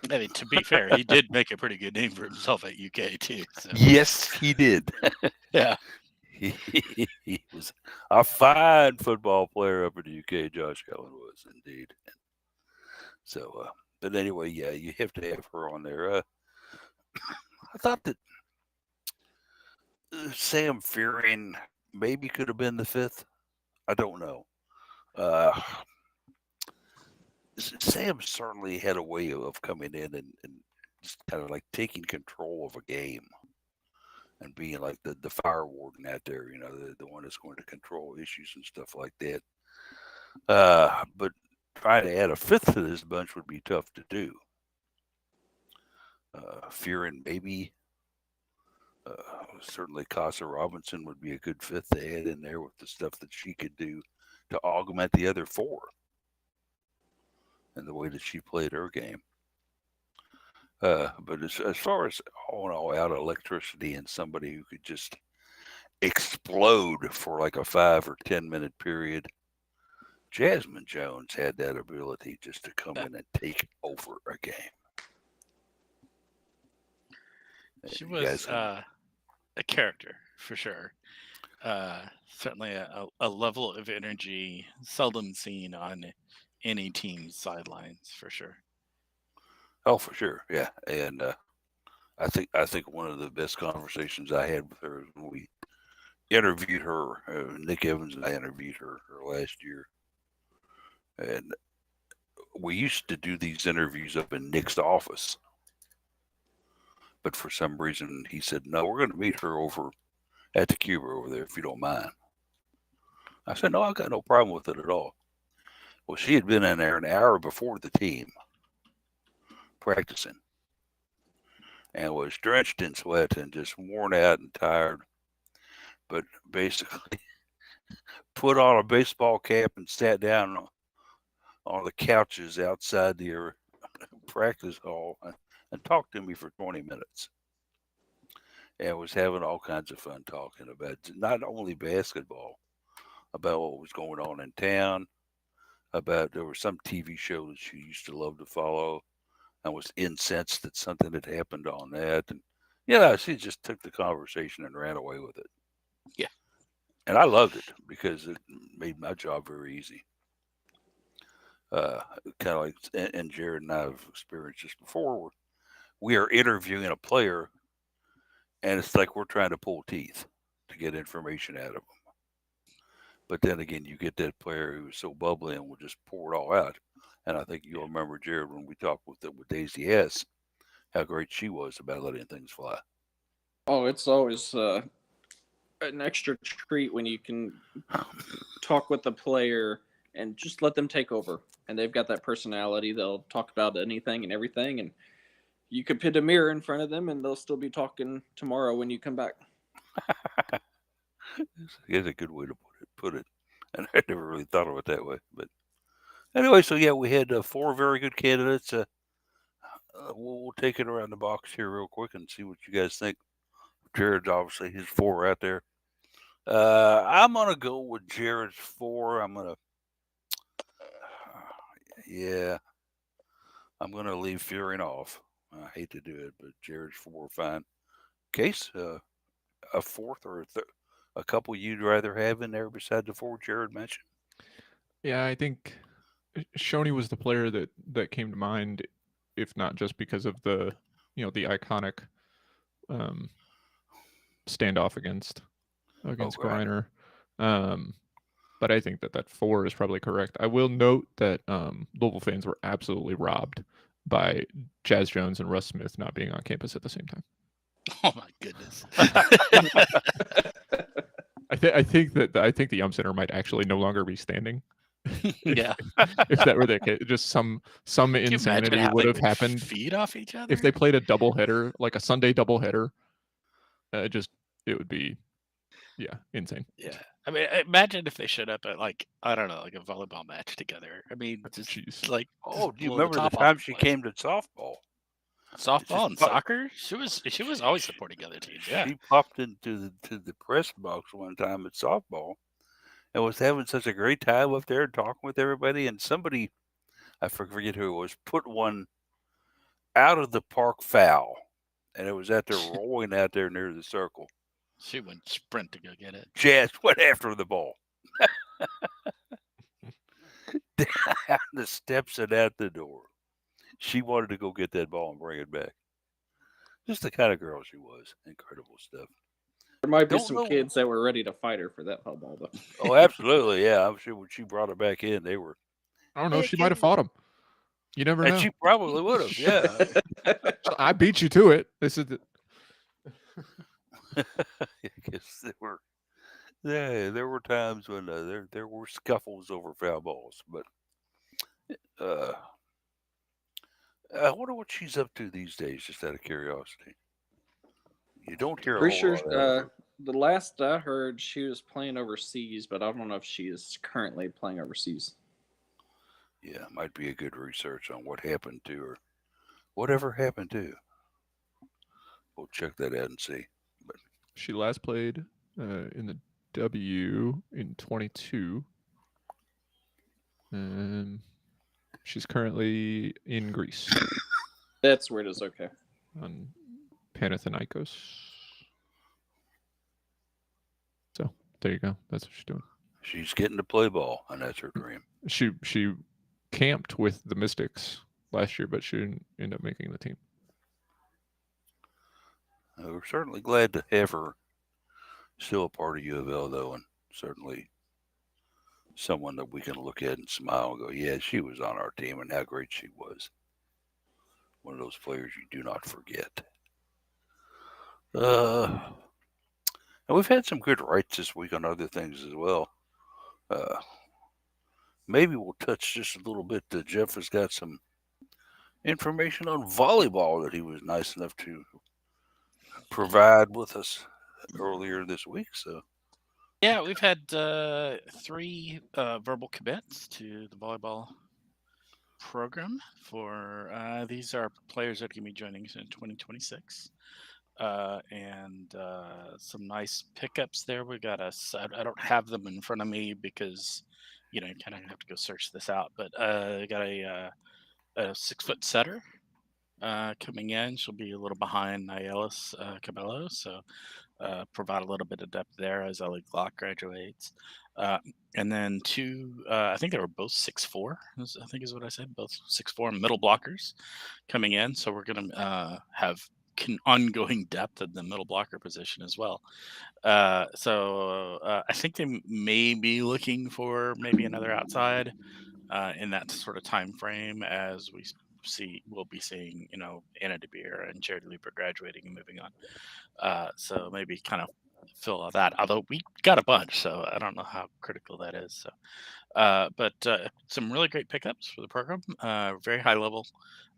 I mean, to be fair, he did make a pretty good name for himself at UK too. So. Yes, he did. Yeah. He was a fine football player up in the UK. Josh Allen was indeed. So, but anyway, yeah, you have to have her on there. I thought that Sam Fearing maybe could have been the fifth. I don't know. Sam certainly had a way of coming in and just kind of like taking control of a game and being like the fire warden out there, the one that's going to control issues and stuff like that. But trying to add a fifth to this bunch would be tough to do. Fearing maybe. Certainly Casa Robinson would be a good fifth to add in there with the stuff that she could do to augment the other four and the way that she played her game. But as far as all out electricity and somebody who could just explode for like a 5 or 10 minute period, Jasmine Jones had that ability just to come in and take over a game. She was a character for sure. Certainly a level of energy seldom seen on any team's sidelines, for sure. Oh, for sure, yeah. And I think one of the best conversations I had with her is when we interviewed her. Nick Evans and I interviewed her last year, and we used to do these interviews up in Nick's office. But for some reason, he said, "No, we're going to meet her over at the Cuba over there, if you don't mind." I said, "No, I've got no problem with it at all." Well, she had been in there an hour before the team practicing and was drenched in sweat and just worn out and tired. But basically put on a baseball cap and sat down on the couches outside the practice hall and talked to me for 20 minutes. And was having all kinds of fun talking about not only basketball, about what was going on in town, about there was some TV show that she used to love to follow and was incensed that something had happened on that. And she just took the conversation and ran away with it. Yeah. And I loved it because it made my job very easy. Kind of like, and Jared and I have experienced this before, where we are interviewing a player and it's like we're trying to pull teeth to get information out of them. But then again, you get that player who's so bubbly and will just pour it all out. And I think you'll remember, Jared, when we talked with Daisy S., how great she was about letting things fly. Oh, it's always an extra treat when you can talk with the player and just let them take over. And they've got that personality. They'll talk about anything and everything. And you could put a mirror in front of them and they'll still be talking tomorrow when you come back. It's a good way to put it. And I never really thought of it that way. But anyway, so yeah, we had 4 very good candidates. We'll take it around the box here real quick and see what you guys think. Jared's obviously his 4 out there. I'm gonna go with Jared's 4. I'm gonna leave Fearing off. I hate to do it, but Jared's 4 fine. Case, a 4th or a couple you'd rather have in there beside the four Jared mentioned? Yeah, I think Shoney was the player that came to mind, if not just because of the the iconic standoff against Griner. But I think that 4 is probably correct. I will note that Louisville fans were absolutely robbed by Jazz Jones and Russ Smith not being on campus at the same time. Oh my goodness! I think the Yum Center might actually no longer be standing. Yeah, if that were the case, just some insanity would have happened. Feed off each other if they played a doubleheader, like a Sunday doubleheader. It would be, insane. Yeah, I mean, imagine if they showed up at I don't know, like a volleyball match together. I mean, just do you remember the time she came to softball? Softball and soccer. She was always supporting other teams. Yeah, she popped into the press box one time at softball and was having such a great time up there talking with everybody. And somebody, I forget who it was, put one out of the park foul, and it was out there rolling out there near the circle. She went sprint to go get it. Jazz went after the ball. Down the steps and out the door. She wanted to go get that ball and bring it back. Just the kind of girl she was. Incredible stuff. There might be some kids that were ready to fight her for that foul ball, though. Oh, absolutely, yeah. I'm sure when she brought her back in, they were. I don't know. She might have fought him. You never know. She probably would have. Yeah. I beat you to it. This is. I guess there were times when there were scuffles over foul balls, but I wonder what she's up to these days, just out of curiosity. You don't hear a whole lot of her. The last I heard, she was playing overseas, but I don't know if she is currently playing overseas. Yeah, might be a good research on what happened to her. Whatever happened to? We'll check that out and see. But she last played in the W in 22. She's currently in Greece. That's where it is. Okay. On Panathinaikos. So there you go. That's what she's doing. She's getting to play ball, and that's her dream. She camped with the Mystics last year, but she didn't end up making the team. We're certainly glad to have her still a part of UofL, though, and certainly someone that we can look at and smile and go, yeah, she was on our team, and how great she was. One of those players you do not forget. And we've had some good writes this week on other things as well. Maybe we'll touch just a little bit. Jeff has got some information on volleyball that he was nice enough to provide with us earlier this week. So, yeah, we've had 3 verbal commits to the volleyball program for these are players that are going to be joining us in 2026. And some nice pickups there. We got I don't have them in front of me because you kind of have to go search this out. But got a 6-foot setter coming in. She'll be a little behind Nielis Cabello, so provide a little bit of depth there as Ellie Glock graduates. And then 2, I think they were both 6'4", I think is what I said, both 6'4" middle blockers coming in. So we're going to have ongoing depth in the middle blocker position as well. So I think they may be looking for maybe another outside in that sort of time frame as we'll be seeing, Anna DeBeer and Jared Lieber graduating and moving on. So maybe kind of fill all that, although we got a bunch, so I don't know how critical that is. So, but some really great pickups for the program, very high level,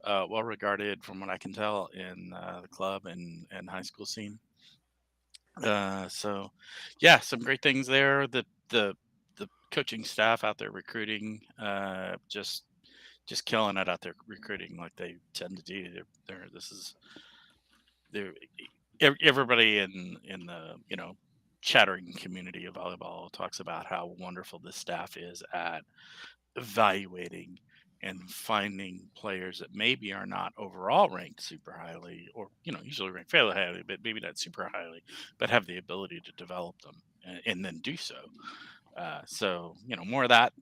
well regarded from what I can tell in the club and high school scene. So yeah, some great things there. The coaching staff out there recruiting, just killing it out there recruiting like they tend to do. Everybody in the chattering community of volleyball talks about how wonderful this staff is at evaluating and finding players that maybe are not overall ranked super highly, or usually ranked fairly highly, but maybe not super highly, but have the ability to develop them. and then do so. So more of that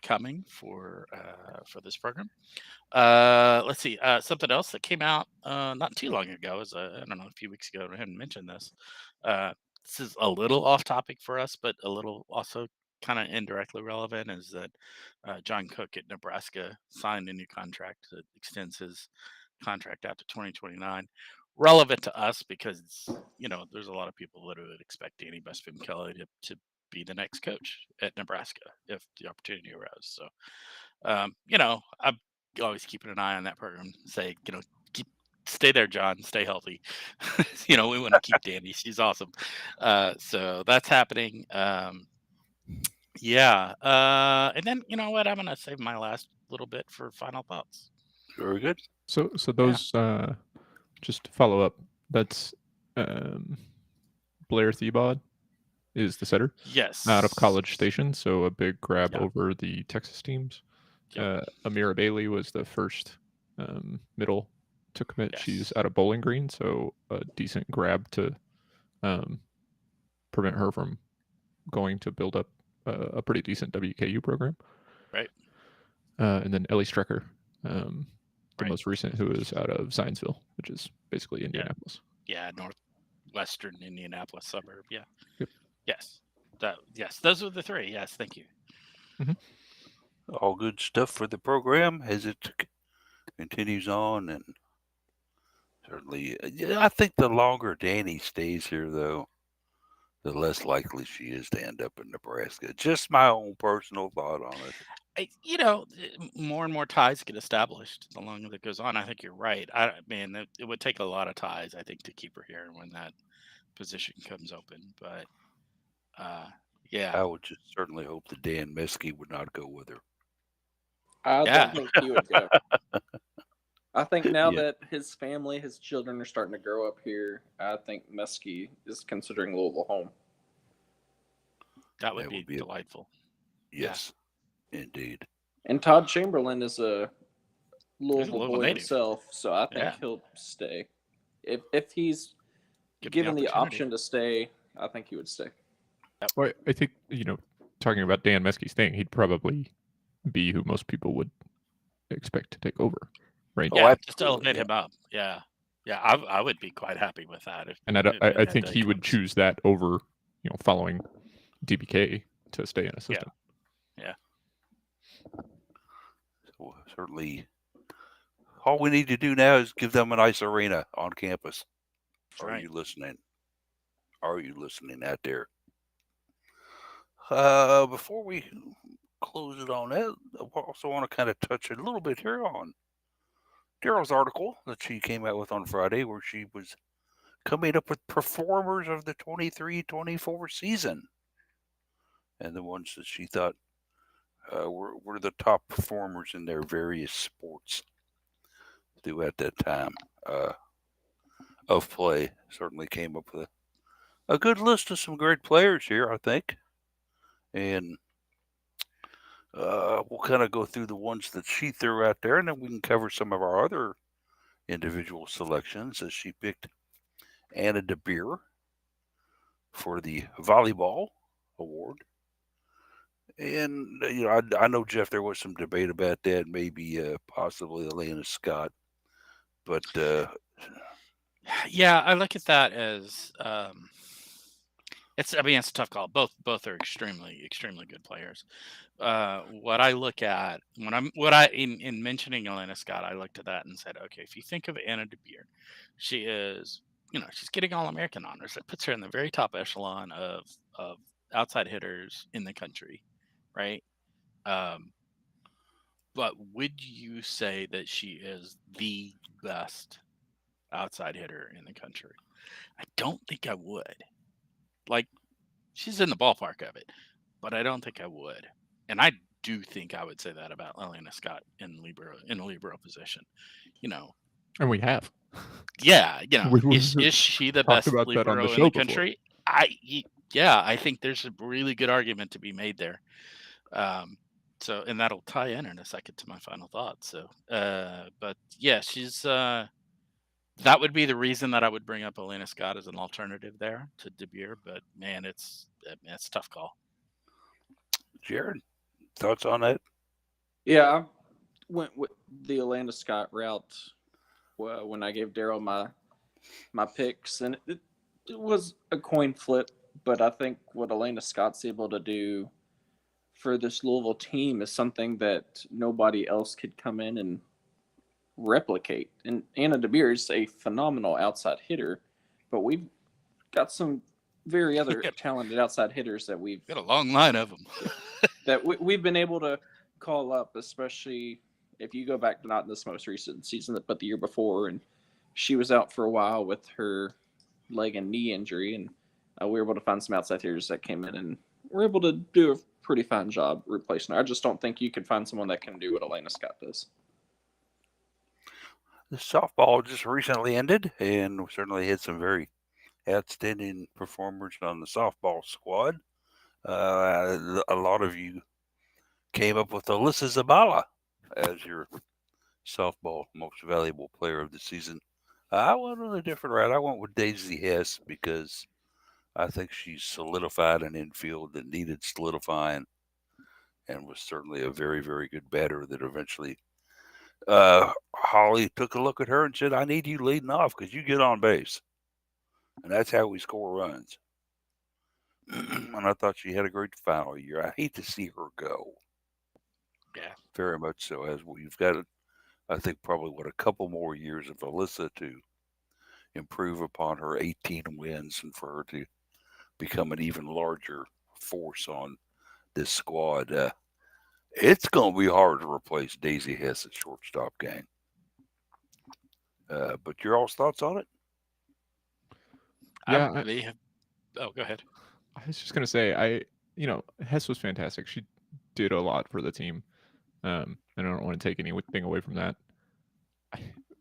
coming for this program. Let's see. Something else that came out not too long ago is I don't know, a few weeks ago. I hadn't mentioned this. This is a little off topic for us, but a little also kind of indirectly relevant. Is that John Cook at Nebraska signed a new contract that extends his contract out to 2029. Relevant to us because there's a lot of people that would expect Danny Busby Kelly to be the next coach at Nebraska if the opportunity arose. So, I'm always keeping an eye on that program. Say, stay there, John. Stay healthy. We want to keep Danny. She's awesome. So that's happening. Yeah. And then you know what? I'm gonna save my last little bit for final thoughts. Very good. So those just to follow up. That's Blair Thiebaud is the setter. Yes. Out of College Station, so a big grab over the Texas teams. Amira Bailey was the first middle to commit. Yes. She's out of Bowling Green, so a decent grab to prevent her from going to build up a pretty decent WKU program. Right. And then Ellie Strecker, the most recent, who is out of Zionsville, which is basically Indianapolis. Yeah, northwestern Indianapolis suburb. Yeah. Yep. Yes. Yes, those are the three. Yes, thank you. Mm-hmm. All good stuff for the program as it continues on, and certainly, I think the longer Danny stays here, though, the less likely she is to end up in Nebraska. Just my own personal thought on it. More and more ties get established the longer that goes on. I think you're right. It would take a lot of ties, I think, to keep her here when that position comes open. But I would just certainly hope that Dan Miskey would not go with her. I don't think he would go. I think now that his family, his children are starting to grow up here, I think Miskey is considering Louisville home. That would be delightful. Yes, indeed. And Todd Chamberlain is a Louisville boy himself, so I think he'll stay. If he's given the option to stay, I think he would stay. Well, I think, talking about Dan Miskey's thing, he'd probably be who most people would expect to take over, right? Yeah, just elevate him up. Yeah. Yeah, I would be quite happy with that. I think he would choose that over, following DBK to stay an assistant. Yeah. So certainly, all we need to do now is give them a nice arena on campus. Are you listening? Are you listening out there? Before we close it on that, I also want to kind of touch a little bit here on Daryl's article that she came out with on Friday, where she was coming up with performers of the 23-24 season and the ones that she thought were the top performers in their various sports throughout that time of play. Certainly came up with a good list of some great players here, I think. And we'll kind of go through the ones that she threw out there, and then we can cover some of our other individual selections, as she picked Anna DeBeer for the volleyball award. And, I know, Jeff, there was some debate about that, maybe possibly Elena Scott. But, yeah, I look at that as it's a tough call. Both are extremely, extremely good players. What I look at in mentioning Elena Scott, I looked at that and said, okay, if you think of Anna DeBeer, she is, she's getting All-American honors. That puts her in the very top echelon of outside hitters in the country, right? But would you say that she is the best outside hitter in the country? I don't think I would. Like, she's in the ballpark of it, but I don't think I would. And I do think I would say that about Elena Scott in a libero position. And we have. Yeah, is she the best libero in the country? I think there's a really good argument to be made there. So, and that'll tie in a second to my final thoughts. So, but yeah, she's That would be the reason that I would bring up Elena Scott as an alternative there to DeBeer, but man, it's a tough call. Jared, thoughts on that? Yeah, I went with the Elena Scott route when I gave Daryl my picks, and it was a coin flip. But I think what Elena Scott's able to do for this Louisville team is something that nobody else could come in and replicate. And Anna DeBeer is a phenomenal outside hitter, but we've got some very other talented outside hitters that we've got a long line of them that we've been able to call up, especially if you go back to not this most recent season, but the year before, and she was out for a while with her leg and knee injury, and we were able to find some outside hitters that came in and were able to do a pretty fine job replacing her. I just don't think you could find someone that can do what Elena Scott does. The softball just recently ended, and we certainly had some very outstanding performers on the softball squad. A lot of you came up with Alyssa Zabala as your softball most valuable player of the season. I went on a different route. I went with Daisy Hess because I think she's solidified an infield that needed solidifying and was certainly a very, very good batter that eventually Holly took a look at her and said, I need you leading off because you get on base. And that's how we score runs. And I thought she had a great final year. I hate to see her go. Yeah. Very much so. As we've got, I think, probably a couple more years of Alyssa to improve upon her 18 wins and for her to become an even larger force on this squad. It's going to be hard to replace Daisy Hess at shortstop game. But your all's thoughts on it? Yeah. Oh, go ahead. I was just going to say, Hess was fantastic. She did a lot for the team. And I don't want to take anything away from that.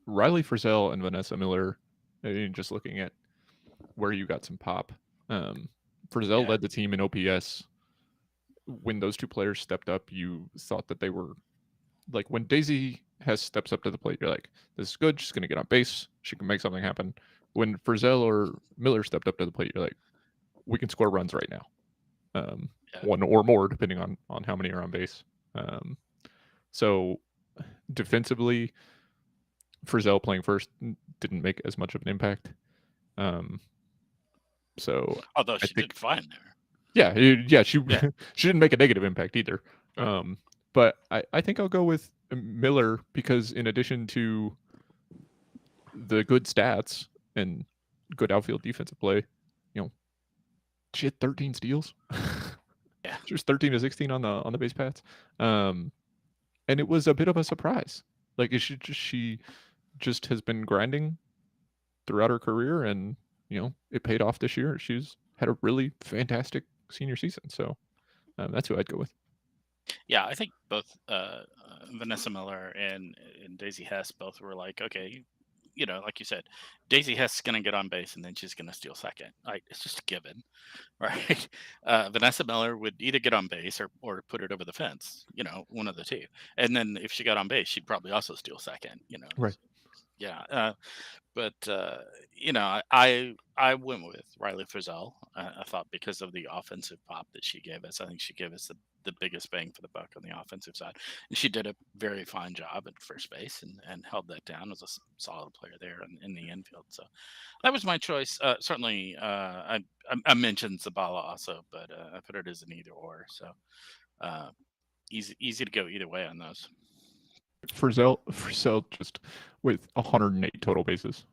Riley Frizzell and Vanessa Miller, just looking at where you got some pop. Frizzell led the team in OPS. When those two players stepped up, you thought that they were like, when Daisy Hess steps up to the plate, you're like, this is good. She's going to get on base. She can make something happen. When Frizzell or Miller stepped up to the plate, you're like, we can score runs right now. One or more, depending on how many are on base. So defensively, Frizzell playing first didn't make as much of an impact. So although she did fine there. Yeah, she didn't make a negative impact either. But I think I'll go with Miller because in addition to the good stats and good outfield defensive play, she had 13 steals. Yeah, she was 13 to 16 on the base paths, and it was a bit of a surprise. Like she just has been grinding throughout her career, and it paid off this year. She's had a really fantastic senior season, so that's who I'd go with. Yeah, I think both Vanessa Miller and Daisy Hess both were like, okay, like you said, Daisy Hess is going to get on base and then she's going to steal second. It's just a given, right? Vanessa Miller would either get on base or put it over the fence, one of the two. And then if she got on base, she'd probably also steal second, Right. Yeah. But I went with Riley Frizzell. I thought because of the offensive pop that she gave us, I think she gave us the biggest bang for the buck on the offensive side. And she did a very fine job at first base and held that down as a solid player there in the infield. So that was my choice. Certainly, I mentioned Zabala also, but I put it as an either or. So easy to go either way on those. Frizzell just with 108 total bases.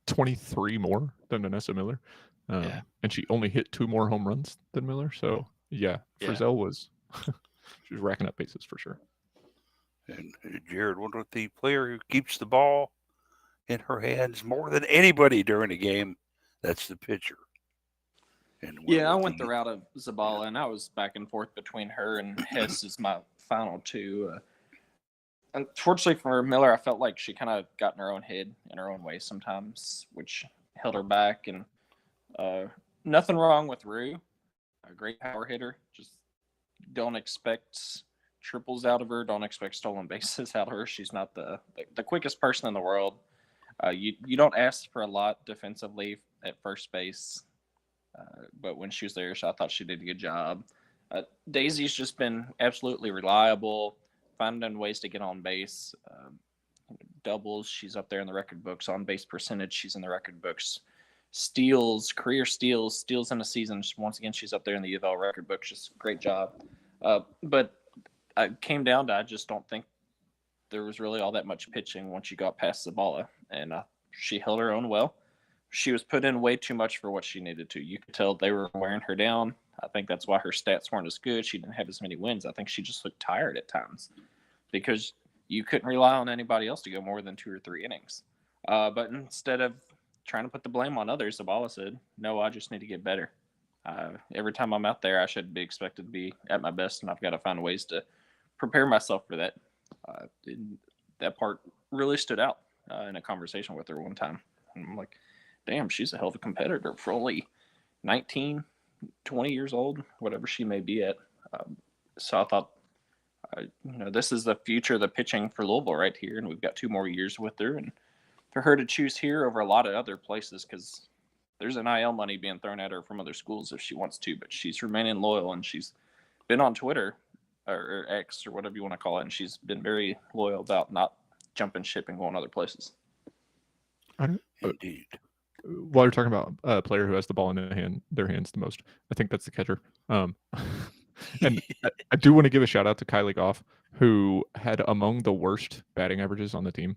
23 more than Vanessa Miller. And she only hit 2 more home runs than Miller. So Frizzell was she was racking up bases for sure. And Jared, what about the player who keeps the ball in her hands more than anybody during a game? That's the pitcher. And I went the route of Zabala, and I was back and forth between her and Hess as my final two. Unfortunately for Miller, I felt like she kind of got in her own head in her own way sometimes, which held her back. And nothing wrong with Rue, a great power hitter. Just don't expect triples out of her. Don't expect stolen bases out of her. She's not the quickest person in the world. You don't ask for a lot defensively at first base, but when she was there, I thought she did a good job. Daisy's just been absolutely reliable, finding ways to get on base. Doubles, she's up there in the record books. On base percentage, she's in the record books. Steals, career steals in a season. Once again, she's up there in the UofL record books. Just great job. But I came down to I just don't think there was really all that much pitching once you got past Zabala, and she held her own well. She was put in way too much for what she needed to. You could tell they were wearing her down. I think that's why her stats weren't as good. She didn't have as many wins. I think she just looked tired at times because you couldn't rely on anybody else to go more than 2 or 3 innings. But instead of trying to put the blame on others, Zabala said, no, I just need to get better. Every time I'm out there, I should be expected to be at my best, and I've got to find ways to prepare myself for that. That part really stood out in a conversation with her one time. I'm like, damn, she's a hell of a competitor for only 19, 20 years old, whatever she may be at. So I thought, this is the future of the pitching for Louisville right here, and we've got 2 more years with her. And for her to choose here over a lot of other places, because there's NIL money being thrown at her from other schools if she wants to, but she's remaining loyal, and she's been on Twitter or X or whatever you want to call it, and she's been very loyal about not jumping ship and going other places. Indeed. While you're talking about a player who has the ball in their hands the most, I think that's the catcher. And I do want to give a shout out to Kylie Goff, who had among the worst batting averages on the team.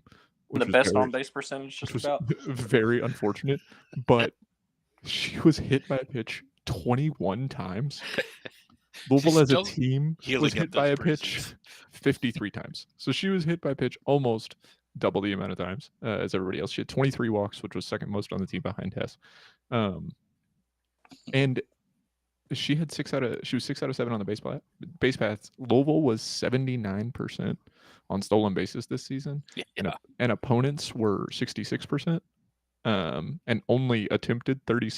The best on base percentage, just about. Very unfortunate, but she was hit by a pitch 21 times. Louisville as a team was hit by a pitch 53 times. So she was hit by a pitch almost double the amount of times as everybody else. She had 23 walks, which was second most on the team behind Tess. And she had 6 out of 7 on the base paths. Louisville was 79% on stolen bases this season. Yeah. And opponents were 66%. And only attempted 36